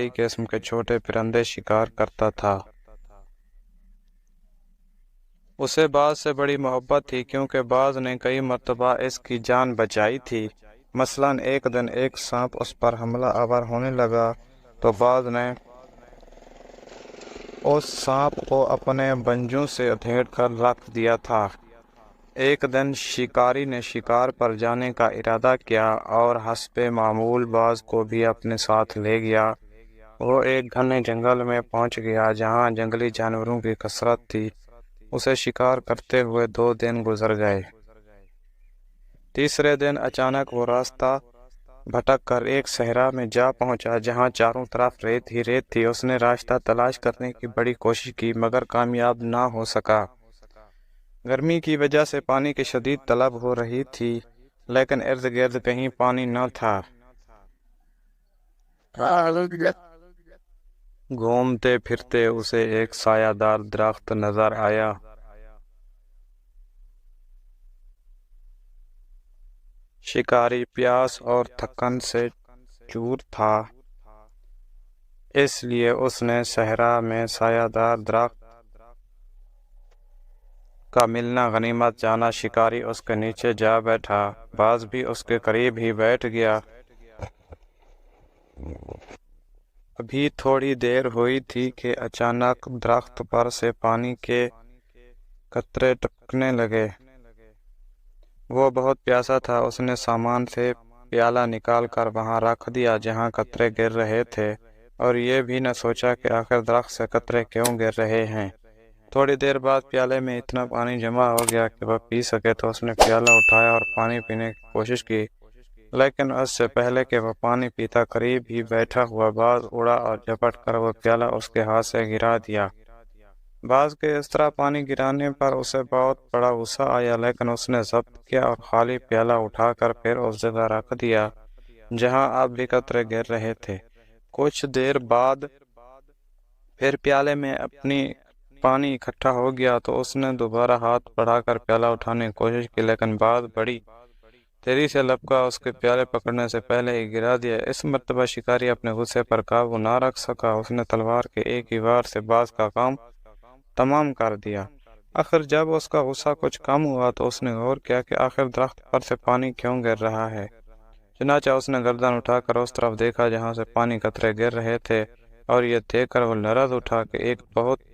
کئی قسم کے چھوٹے پرندے شکار کرتا تھا۔ اسے باز سے بڑی محبت تھی کیونکہ باز نے کئی مرتبہ اس کی جان بچائی تھی۔ مثلاً ایک دن ایک سانپ اس پر حملہ آور ہونے لگا تو باز نے اس سانپ کو اپنے بنجوں سے ادھیڑ کر رکھ دیا تھا۔ ایک دن شکاری نے شکار پر جانے کا ارادہ کیا اور حسب معمول باز کو بھی اپنے ساتھ لے گیا۔ وہ ایک گھنے جنگل میں پہنچ گیا جہاں جنگلی جانوروں کی کثرت تھی۔ اسے شکار کرتے ہوئے 2 دن گزر گئے۔ تیسرے دن اچانک وہ راستہ بھٹک کر ایک صحرا میں جا پہنچا جہاں چاروں طرف ریت ہی ریت تھی۔ اس نے راستہ تلاش کرنے کی بڑی کوشش کی مگر کامیاب نہ ہو سکا۔ گرمی کی وجہ سے پانی کی شدید طلب ہو رہی تھی لیکن ارد گرد کہیں پانی نہ تھا۔ گھومتے پھرتے اسے ایک سایہ دار درخت نظر آیا۔ شکاری پیاس اور تھکن سے چور تھا، اس لیے اس نے صحرا میں سایہ دار درخت کا ملنا غنیمت جانا۔ شکاری اس کے نیچے جا بیٹھا، باز بھی اس کے قریب ہی بیٹھ گیا۔ ابھی تھوڑی دیر ہوئی تھی کہ اچانک درخت پر سے پانی کے قطرے ٹپکنے لگے۔ وہ بہت پیاسا تھا۔ اس نے سامان سے پیالہ نکال کر وہاں رکھ دیا جہاں قطرے گر رہے تھے اور یہ بھی نہ سوچا کہ آخر درخت سے قطرے کیوں گر رہے ہیں۔ تھوڑی دیر بعد پیالے میں اتنا پانی جمع ہو گیا کہ وہ پی سکے تو اس نے پیالہ اٹھایا اور پانی پینے کی کوشش کی، لیکن اس سے پہلے کہ وہ پانی پیتا قریب ہی بیٹھا ہوا باز اڑا اور جھپٹ کر وہ پیالہ اس کے ہاتھ سے گرا دیا۔ باز کے اس طرح پانی گرانے پر اسے بہت بڑا غصہ آیا لیکن اس نے ضبط کیا اور خالی پیالہ اٹھا کر پھر اس جگہ رکھ دیا جہاں اب بھی قطرے گر رہے تھے۔ کچھ دیر بعد پھر پیالے میں اپنی پانی اکٹھا ہو گیا تو اس نے دوبارہ ہاتھ بڑھا کر پیالہ اٹھانے کی کوشش کی لیکن باز بڑی تیزی سے لپکا اس کے پیالے پکڑنے سے پہلے ہی گرا دیا۔ اس مرتبہ شکاری اپنے غصے پر قابو نہ رکھ سکا۔ اس نے تلوار کے ایک ہی وار سے باز کا کام تمام کر دیا۔ آخر جب اس کا غصہ کچھ کم ہوا تو اس نے غور کیا کہ آخر درخت پر سے پانی کیوں گر رہا ہے۔ چنانچہ اس نے گردن اٹھا کر اس طرف دیکھا جہاں سے پانی قطرے گر رہے تھے اور یہ دیکھ کر وہ لرز اٹھا کہ ایک بہت